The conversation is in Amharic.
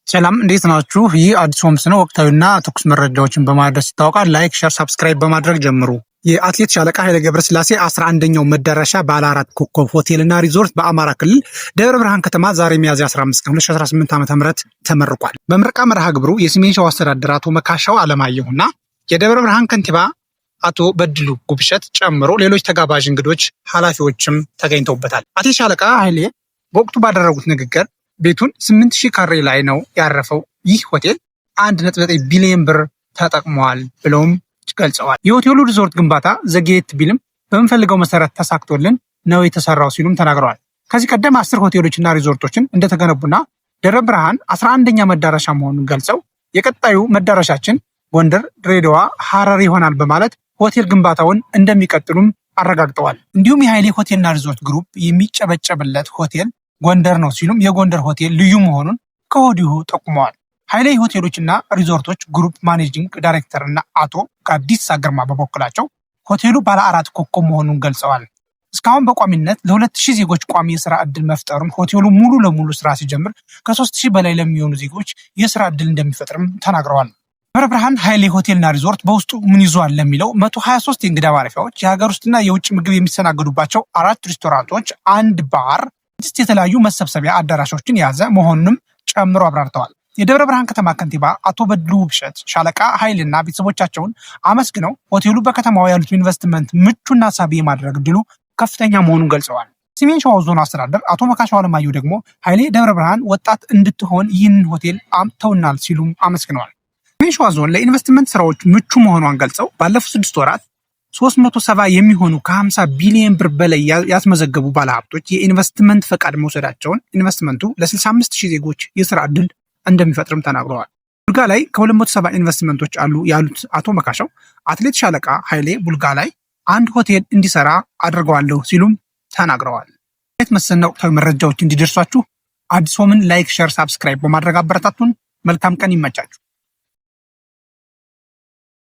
ሰላም እንዴት ናችሁ? ይህ አዲስ ሆምስ ነው። ወቅታዊና ትኩስ መረጃዎችን በማድረስ ይታወቃል። ላይክ፣ ሼር፣ ሰብስክራይብ በማድረግ ጀምሩ። የአትሌት ሻለቃ ኃይሌ ገብረስላሴ 11ኛው መዳረሻ ባለ 4 ኮከብ ሆቴልና ሪዞርት በአማራ ክልል ደብረ ብርሃን ከተማ ዛሬ ሚያዝያ 15 ቀን 2018 ዓ.ም ተመርቋል። በምረቃ መርሃ ግብሩ የሰሜን ሸዋ አስተዳደር አቶ መካሻው አለማየሁና የደብረ ብርሃን ከንቲባ አቶ በድሉ ጉብሸት ጨምሮ ሌሎች ተጋባዥ እንግዶች፣ ኃላፊዎችም ተገኝተውበታል። አትሌት ሻለቃ ኃይሌ በወቅቱ ባደረጉት ንግግር ቤቱን 8000 ካሬ ላይ ነው ያረፈው። ይህ ሆቴል 1.9 ቢሊዮን ብር ተጠቅመዋል ብለውም ገልጸዋል። የሆቴሉ ሪዞርት ግንባታ ዘግየት ቢልም በምንፈልገው መሰረት ተሳክቶልን ነው የተሰራው ሲሉም ተናግረዋል። ከዚህ ቀደም 10 ሆቴሎችና ሪዞርቶችን እንደተገነቡና ደብረ ብርሃን 11ኛ መዳረሻ መሆኑን ገልጸው የቀጣዩ መዳረሻችን ጎንደር፣ ድሬዳዋ፣ ሐረር ይሆናል በማለት ሆቴል ግንባታውን እንደሚቀጥሉም አረጋግጠዋል። እንዲሁም የኃይሌ ሆቴልና ሪዞርት ግሩፕ የሚጨበጨብለት ሆቴል ጎንደር ነው ሲሉም የጎንደር ሆቴል ልዩ መሆኑን ከወዲሁ ጠቁመዋል። ኃይሌ ሆቴሎችና ሪዞርቶች ግሩፕ ማኔጂንግ ዳይሬክተር እና አቶ ጋዲሳ ግርማ በበኩላቸው ሆቴሉ ባለ 4 ኮከብ መሆኑን ገልጸዋል። እስካሁን በቋሚነት ለ2000 ዜጎች ቋሚ የስራ ዕድል መፍጠሩን፣ ሆቴሉ ሙሉ ለሙሉ ስራ ሲጀምር ከ3000 በላይ ለሚሆኑ ዜጎች የስራ ዕድል እንደሚፈጥርም ተናግረዋል። ደብረ ብርሃን ኃይሌ ሆቴልና ሪዞርት በውስጡ ምን ይዟል ለሚለው 123 የእንግዳ ማረፊያዎች፣ የሀገር ውስጥና የውጭ ምግብ የሚስተናገዱባቸው 4 ሬስቶራንቶች፣ 1 ባር፣ 6 የተለያዩ መሰብሰቢያ አዳራሾችን የያዘ መሆኑንም ጨምሮ አብራርተዋል። የደብረ ብርሃን ከተማ ከንቲባ አቶ በድሉ ውብሸት ሻለቃ ኃይሌና ቤተሰቦቻቸውን አመስግነው ሆቴሉ በከተማው ያሉት ኢንቨስትመንት ምቹና ሳቢ የማድረግ ዕድሉ ከፍተኛ መሆኑን ገልጸዋል። ሰሜን ሸዋ ዞን አስተዳደር አቶ መካሻው አለማየሁ ደግሞ ኃይሌ ደብረ ብርሃን ወጣት እንድትሆን ይህንን ሆቴል አምጥተውናል ሲሉም አመስግነዋል። ሰሜን ሸዋ ዞን ለኢንቨስትመንት ስራዎች ምቹ መሆኗን ገልጸው ባለፉት 6 ወራት 370 የሚሆኑ ከ50 ቢሊዮን ብር በላይ ያስመዘገቡ ባለሀብቶች የኢንቨስትመንት ፈቃድ መውሰዳቸውን፣ ኢንቨስትመንቱ ለ65000 ዜጎች የስራ ዕድል እንደሚፈጥርም ተናግረዋል። ቡልጋ ላይ ከ270 ኢንቨስትመንቶች አሉ ያሉት አቶ መካሻው አትሌት ሻለቃ ኃይሌ ቡልጋ ላይ 1 ሆቴል እንዲሰራ አድርገዋለሁ ሲሉም ተናግረዋል። መሰልና ወቅታዊ መረጃዎች እንዲደርሷችሁ አዲስ ሆምን ላይክ፣ ሼር፣ ሰብስክራይብ በማድረግ አበረታቱን። መልካም ቀን ይመቻችሁ።